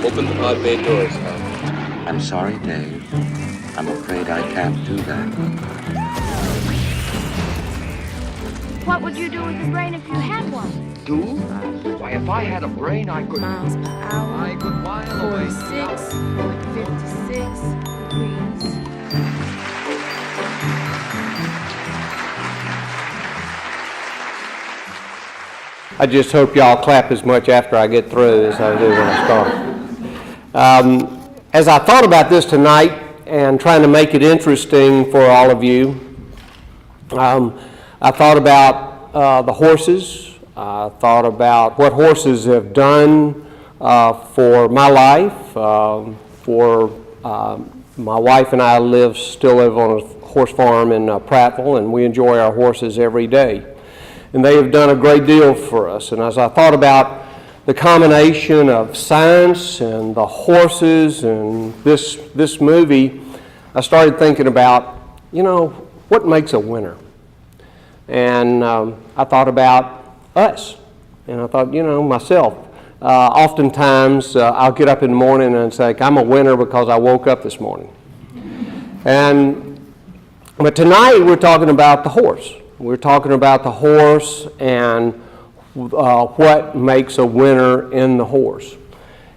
Open the pod bay doors, Hal. I'm sorry, Dave. I'm afraid I can't do that. What would you do with your brain if you had one? Do? Why, if I had a brain, I could... Miles per hour. I could while away... 46.56 degrees. I just hope y'all clap as much after I get through as I do when I start. As I thought about this tonight and trying to make it interesting for all of you, I thought about the horses. I thought about what horses have done for my life. My wife and I still live on a horse farm in Prattville, and we enjoy our horses every day. And they have done a great deal for us. And as I thought about the combination of science and the horses and this movie, I started thinking about, what makes a winner? And I thought about us. And I thought, myself. Oftentimes, I'll get up in the morning and say, I'm a winner because I woke up this morning. But tonight, we're talking about the horse. We're talking about the horse and what makes a winner in the horse.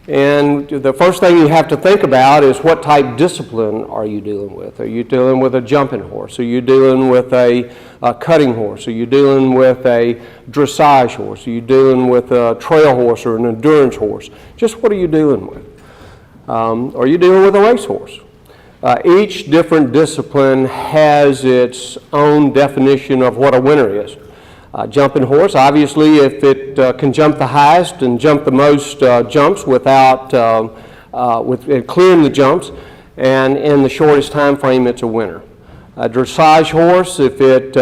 And the first thing you have to think about is what type discipline are you dealing with? Are you dealing with a jumping horse? Are you dealing with a cutting horse? Are you dealing with a dressage horse? Are you dealing with a trail horse or an endurance horse? Just what are you dealing with? Are you dealing with a racehorse? Each different discipline has its own definition of what a winner is. Jumping horse, obviously, if it can jump the highest and jump the most jumps without clearing the jumps, and in the shortest time frame, it's a winner. A dressage horse, if it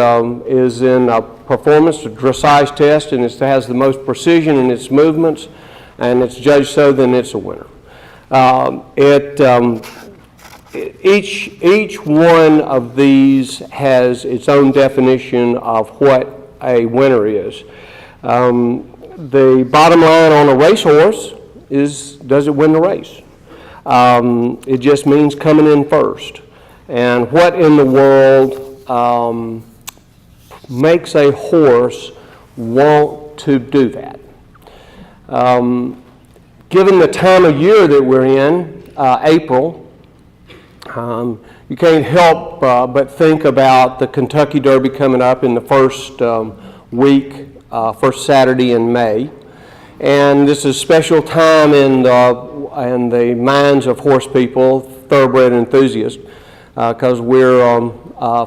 is in a performance, a dressage test, and it has the most precision in its movements, and it's judged so, then it's a winner. Each one of these has its own definition of what a winner is. The bottom line on a racehorse is, does it win the race? It just means coming in first. And what in the world makes a horse want to do that? Given the time of year that we're in, April, you can't help but think about the Kentucky Derby coming up in the first first Saturday in May. And this is a special time in the minds of horse people, thoroughbred enthusiasts, because we're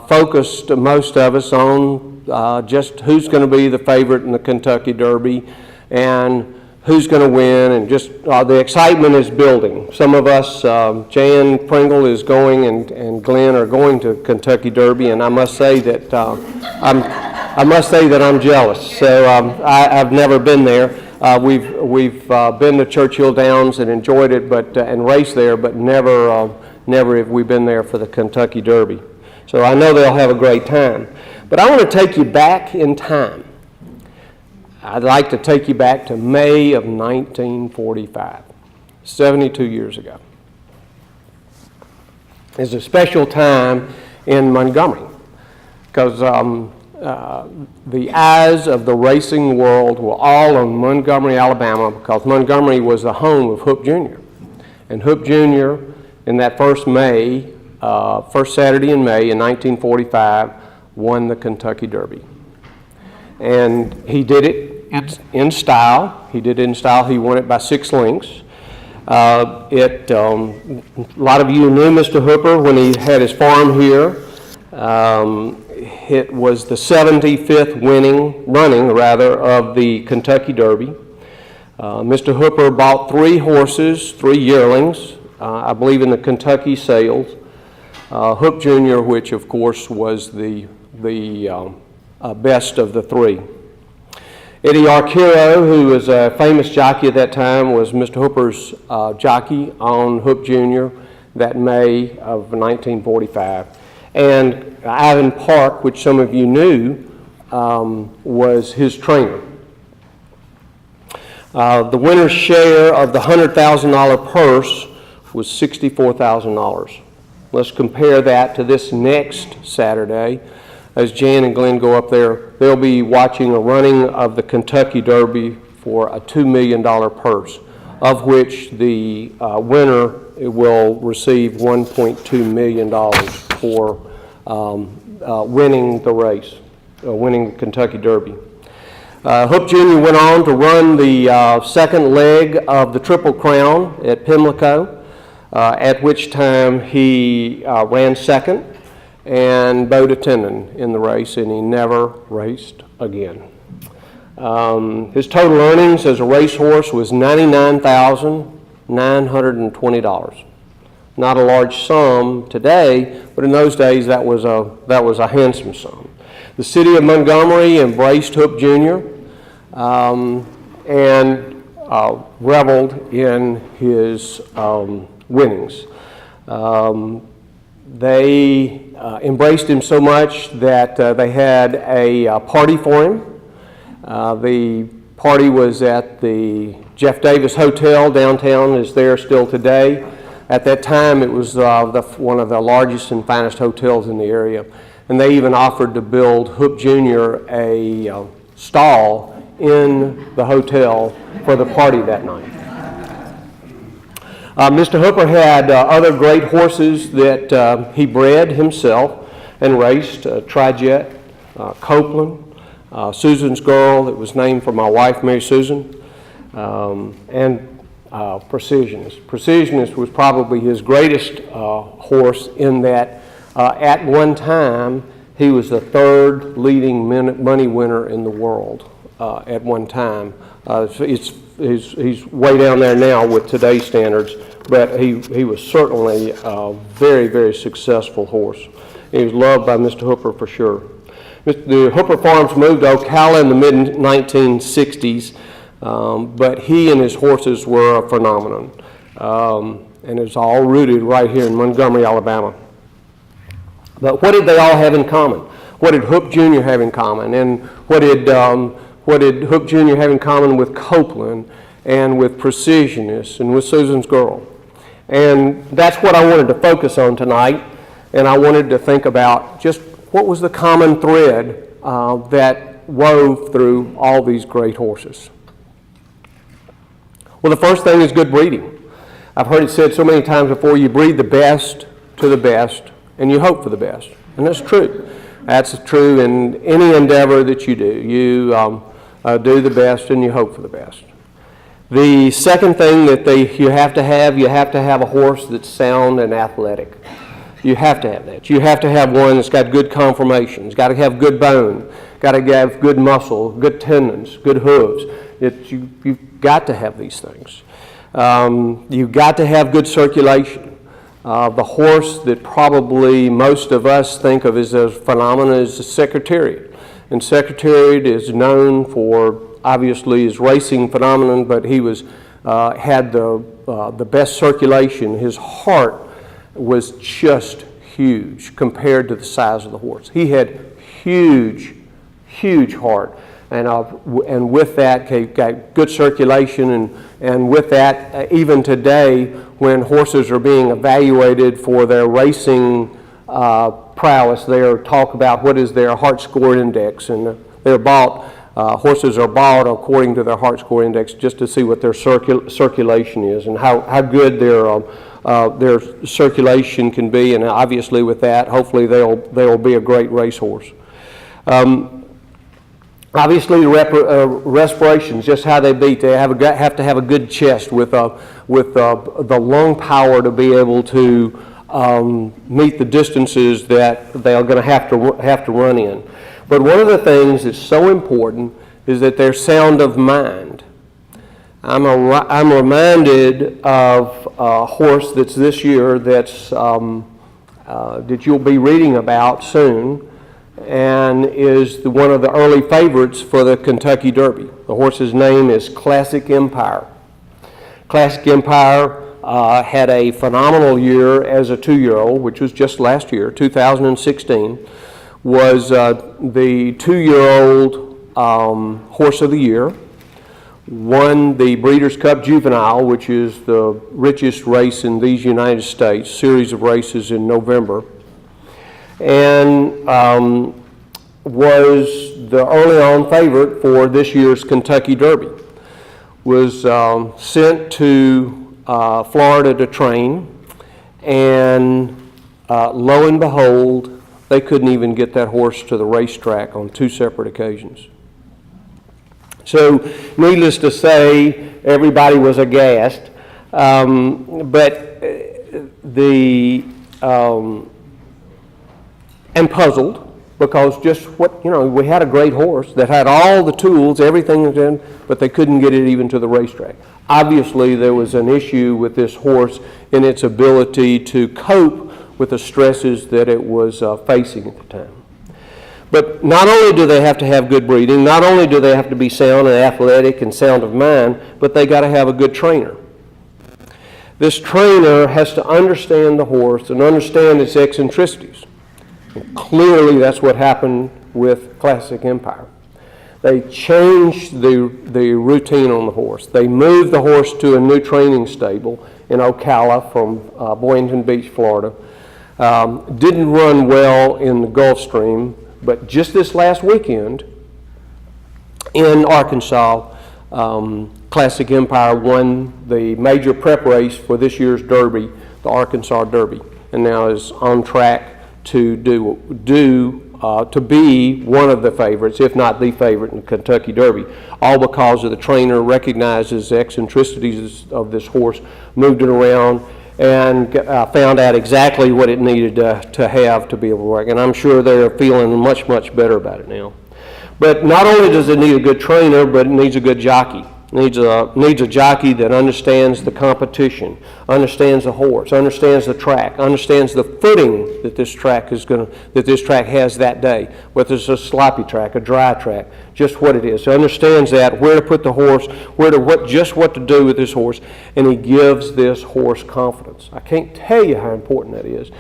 focused, most of us, on just who's going to be the favorite in the Kentucky Derby and who's going to win, and just the excitement is building. Some of us, Jan Pringle is going, and Glenn are going to Kentucky Derby, and I must say that I'm jealous. So I've never been there. We've been to Churchill Downs and enjoyed it, and raced there, but never have we been there for the Kentucky Derby. So I know they'll have a great time. But I want to take you back in time. I'd like to take you back to May of 1945, 72 years ago. It's a special time in Montgomery because the eyes of the racing world were all on Montgomery, Alabama, because Montgomery was the home of Hoop Jr. And Hoop Jr. in that first Saturday in May in 1945 won the Kentucky Derby. And he did it in style. He won it by 6 lengths. A lot of you knew Mr. Hooper when he had his farm here. It was the 75th running of the Kentucky Derby. Mr. Hooper bought 3 horses, 3 yearlings, I believe in the Kentucky sales. Hoop Jr., which of course was the best of the 3. Eddie Arcuro, who was a famous jockey at that time, was Mr. Hooper's jockey on Hoop Jr. that May of 1945. And Ivan Park, which some of you knew, was his trainer. The winner's share of the $100,000 purse was $64,000. Let's compare that to this next Saturday. As Jan and Glenn go up there, they'll be watching a running of the Kentucky Derby for a $2 million purse, of which the winner will receive $1.2 million for winning the race, winning the Kentucky Derby. Hope Jr. went on to run the second leg of the Triple Crown at Pimlico, at which time he ran second and bowed a tendon in the race, and he never raced again. His total earnings as a racehorse was $99,920. Not a large sum today, but in those days that was a handsome sum. The city of Montgomery embraced Hope Jr. And reveled in his winnings. They embraced him so much that they had a party for him. The party was at the Jeff Davis Hotel downtown, is there still today. At that time, it was one of the largest and finest hotels in the area. And they even offered to build Hoop Jr. a stall in the hotel for the party that night. Mr. Hooper had other great horses that he bred himself and raced, Trijet, Copeland, Susan's Girl, that was named for my wife, Mary Susan, and Precisionist. Precisionist was probably his greatest horse in that at one time he was the third leading money winner in the world at one time. He's way down there now with today's standards, but he was certainly a very, very successful horse. He was loved by Mr. Hooper for sure. The Hooper Farms moved to Ocala in the mid-1960s, but he and his horses were a phenomenon. And it's all rooted right here in Montgomery, Alabama. But what did they all have in common? What did Hoop Jr. have in common? And what did Hoop Jr. have in common with Copeland and with Precisionist and with Susan's Girl? And that's what I wanted to focus on tonight. And I wanted to think about just what was the common thread that wove through all these great horses. Well, the first thing is good breeding. I've heard it said so many times before, you breed the best to the best, and you hope for the best. And that's true. That's true in any endeavor that you do. You do the best and you hope for the best. The second thing that you have to have a horse that's sound and athletic. You have to have that. You have to have one that's got good conformation. It's got to have good bone. Got to have good muscle, good tendons, good hooves. You've got to have these things. You've got to have good circulation. The horse that probably most of us think of as a phenomenon is the Secretariat. And Secretariat is known for, obviously, his racing phenomenon, but he had the best circulation. His heart was just huge compared to the size of the horse. He had huge heart. And with that, got good circulation, and with that, even today, when horses are being evaluated for their racing prowess, they talk about what is their heart score index, and horses are bought according to their heart score index just to see what their circulation is and how good their circulation can be, and obviously with that, hopefully they'll be a great racehorse. Obviously, the respirations, just how they beat. They have to have a good chest with the lung power to be able to meet the distances that they're going to have to run in. But one of the things that's so important is that they're sound of mind. I'm reminded of a horse that's this year that you'll be reading about soon, and is one of the early favorites for the Kentucky Derby. The horse's name is Classic Empire. Classic Empire had a phenomenal year as a 2-year-old, which was just last year, 2016, was the 2-year-old horse of the year, won the Breeders' Cup Juvenile, which is the richest race in these United States, series of races in November, and was the early on favorite for this year's Kentucky Derby. Was sent to Florida to train, and lo and behold, they couldn't even get that horse to the racetrack on 2 separate occasions. So, needless to say, everybody was aghast, and puzzled, because just we had a great horse that had all the tools, everything was in, but they couldn't get it even to the racetrack. Obviously, there was an issue with this horse in its ability to cope with the stresses that it was facing at the time. But not only do they have to have good breeding, not only do they have to be sound and athletic and sound of mind, but they got to have a good trainer. This trainer has to understand the horse and understand its eccentricities. And clearly, that's what happened with Classic Empire. They changed the routine on the horse. They moved the horse to a new training stable in Ocala from Boynton Beach, Florida. Didn't run well in the Gulf Stream, but just this last weekend in Arkansas, Classic Empire won the major prep race for this year's Derby, the Arkansas Derby, and now is on track to be one of the favorites, if not the favorite in the Kentucky Derby, all because of the trainer recognizes the eccentricities of this horse, moved it around, and found out exactly what it needed to have to be able to work. And I'm sure they're feeling much, much better about it now. But not only does it need a good trainer, but it needs a good jockey. Needs a jockey that understands the competition, understands the horse, understands the track, understands the footing that this track has that day, whether it's a sloppy track, a dry track, just what it is. So understands that, where to put the horse, what to do with this horse, and he gives this horse confidence. I can't tell you how important that is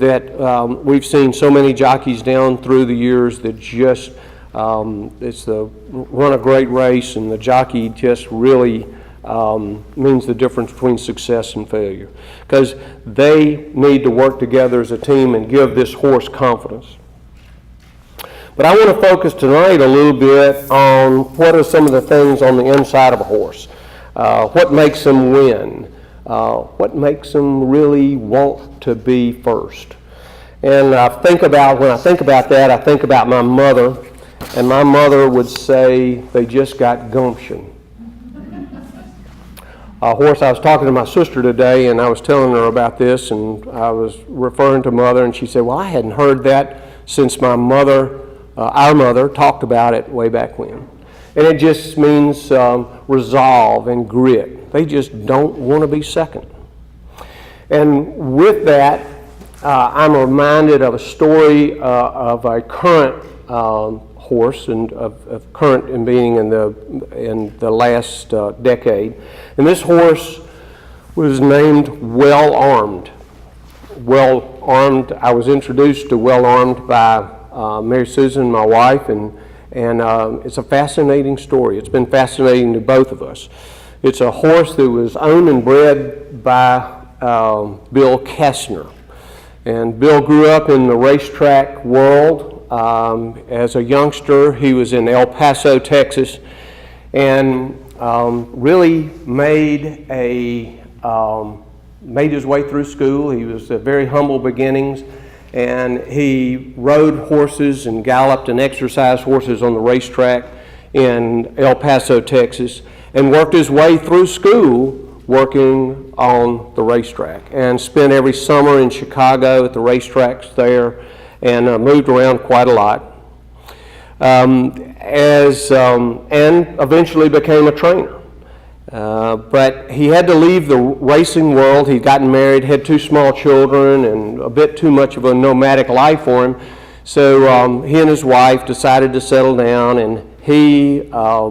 that we've seen so many jockeys down through the years that just run a great race, and the jockey just really means the difference between success and failure, because they need to work together as a team and give this horse confidence. But I want to focus tonight a little bit on what are some of the things on the inside of a horse. What makes them win? What makes them really want to be first? And when I think about that, I think about my mother. And my mother would say they just got gumption. A horse, I was talking to my sister today, and I was telling her about this, and I was referring to Mother, and she said, well, I hadn't heard that since my mother, our mother, talked about it way back when. And it just means resolve and grit. They just don't want to be second. And with that, I'm reminded of a story of a current horse, and of current in being in the last decade. And this horse was named Well Armed. Well Armed, I was introduced to Well Armed by Mary Susan, my wife, and it's a fascinating story. It's been fascinating to both of us. It's a horse that was owned and bred by Bill Kastner. And Bill grew up in the racetrack world. As a youngster, he was in El Paso, Texas, and really made his way through school. He was at very humble beginnings, and he rode horses and galloped and exercised horses on the racetrack in El Paso, Texas, and worked his way through school working on the racetrack, and spent every summer in Chicago at the racetracks there, and moved around quite a lot, and eventually became a trainer. But he had to leave the racing world. He'd gotten married, had 2 small children, and a bit too much of a nomadic life for him. So he and his wife decided to settle down, and he,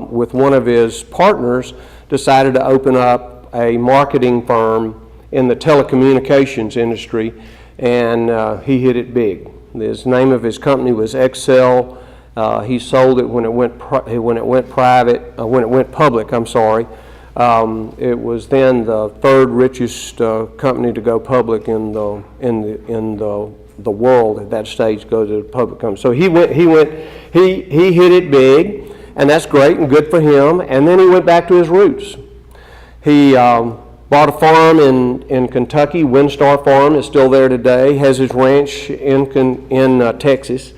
with one of his partners, decided to open up a marketing firm in the telecommunications industry, and he hit it big. The name of his company was Excel He sold it when it went public. I'm sorry. It was then the third richest company to go public in the world at that stage. Go to the public company. So he hit it big, and that's great and good for him. And then he went back to his roots. He bought a farm in Kentucky. Windstar Farm is still there today. Has his ranch in Texas.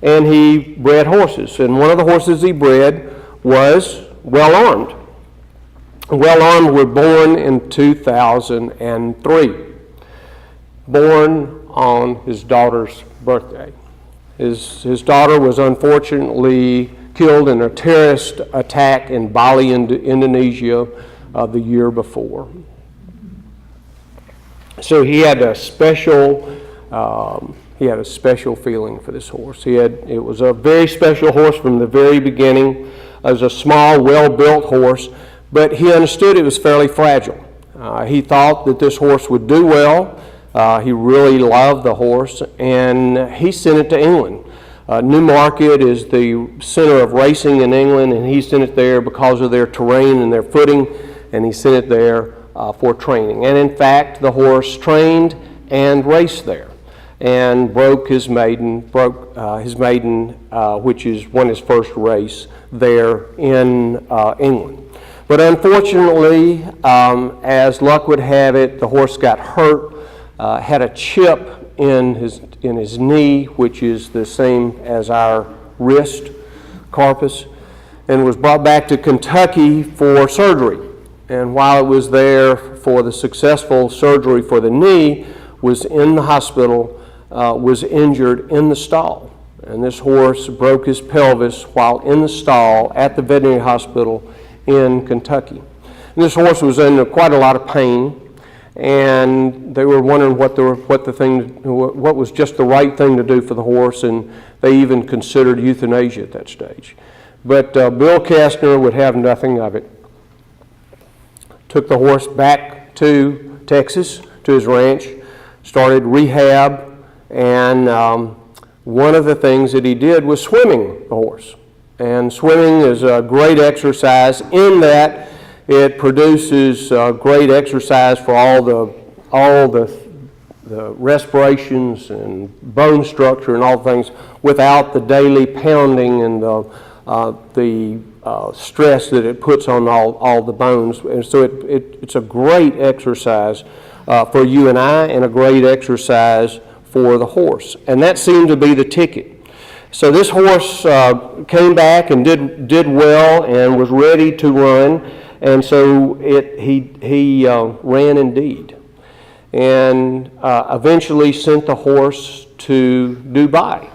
And he bred horses. And one of the horses he bred was Well Armed. Well Armed were born in 2003. Born on his daughter's birthday. His daughter was unfortunately killed in a terrorist attack in Bali, Indonesia, the year before. So he had a special feeling for this horse. It was a very special horse from the very beginning. It was a small, well-built horse, but he understood it was fairly fragile. He thought that this horse would do well. He really loved the horse, and he sent it to England. Newmarket is the center of racing in England, and he sent it there because of their terrain and their footing, and he sent it there for training. And in fact, the horse trained and raced there, and broke his maiden, which won his first race there in England. But unfortunately, as luck would have it, the horse got hurt, had a chip in his knee, which is the same as our wrist carpus, and was brought back to Kentucky for surgery. And while it was there for the successful surgery for the knee, was in the hospital, was injured in the stall. And this horse broke his pelvis while in the stall at the veterinary hospital in Kentucky. And this horse was in quite a lot of pain, and they were wondering what was just the right thing to do for the horse, and they even considered euthanasia at that stage. But Bill Kastner would have nothing of it. Took the horse back to Texas, to his ranch, started rehab, and one of the things that he did was swimming the horse. And swimming is a great exercise in that it produces great exercise for all the respirations and bone structure and all things without the daily pounding and the stress that it puts on all the bones. And so it's a great exercise for you and I, and a great exercise for the horse. And that seemed to be the ticket. So this horse came back and did well and was ready to run, and so he ran indeed, and eventually sent the horse to Dubai.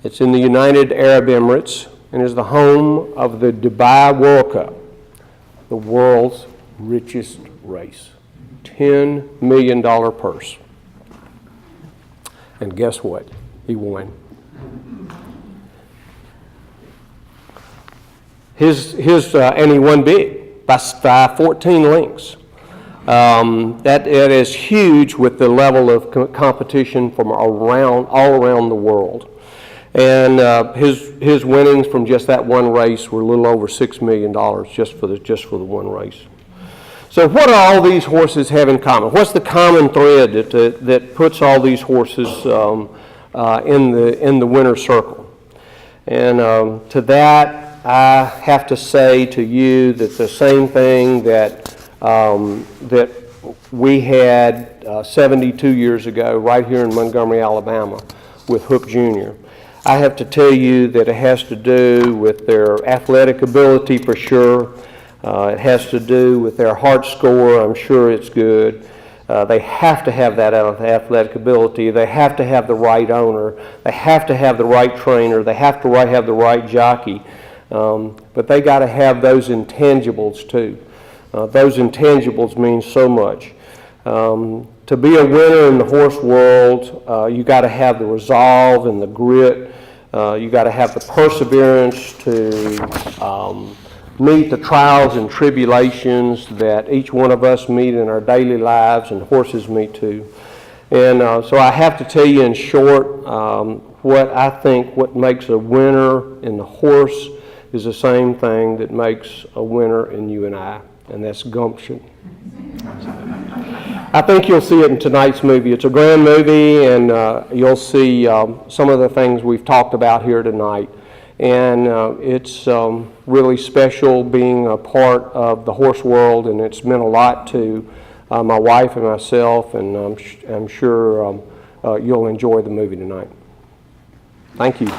It's in the United Arab Emirates and is the home of the Dubai World Cup, the world's richest race, $10 million purse. And guess what? He won. And he won big by 14 lengths. That is huge with the level of competition from all around the world. And his winnings from just that one race were a little over $6 million just for the one race. So what do all these horses have in common? What's the common thread that puts all these horses in the winner's circle? And to that, I have to say to you that the same thing that we had 72 years ago right here in Montgomery, Alabama with Hook Jr. I have to tell you that it has to do with their athletic ability for sure. It has to do with their heart score. I'm sure it's good. They have to have that athletic ability. They have to have the right owner. They have to have the right trainer. They have to have the right jockey. But they got to have those intangibles too. Those intangibles mean so much. To be a winner in the horse world, you got to have the resolve and the grit. You got to have the perseverance to meet the trials and tribulations that each one of us meet in our daily lives, and horses meet too. And so I have to tell you in short, what makes a winner in the horse is the same thing that makes a winner in you and I, and that's gumption. I think you'll see it in tonight's movie. It's a grand movie, and you'll see some of the things we've talked about here tonight. And it's really special being a part of the horse world, and it's meant a lot to my wife and myself, and I'm sure you'll enjoy the movie tonight. Thank you.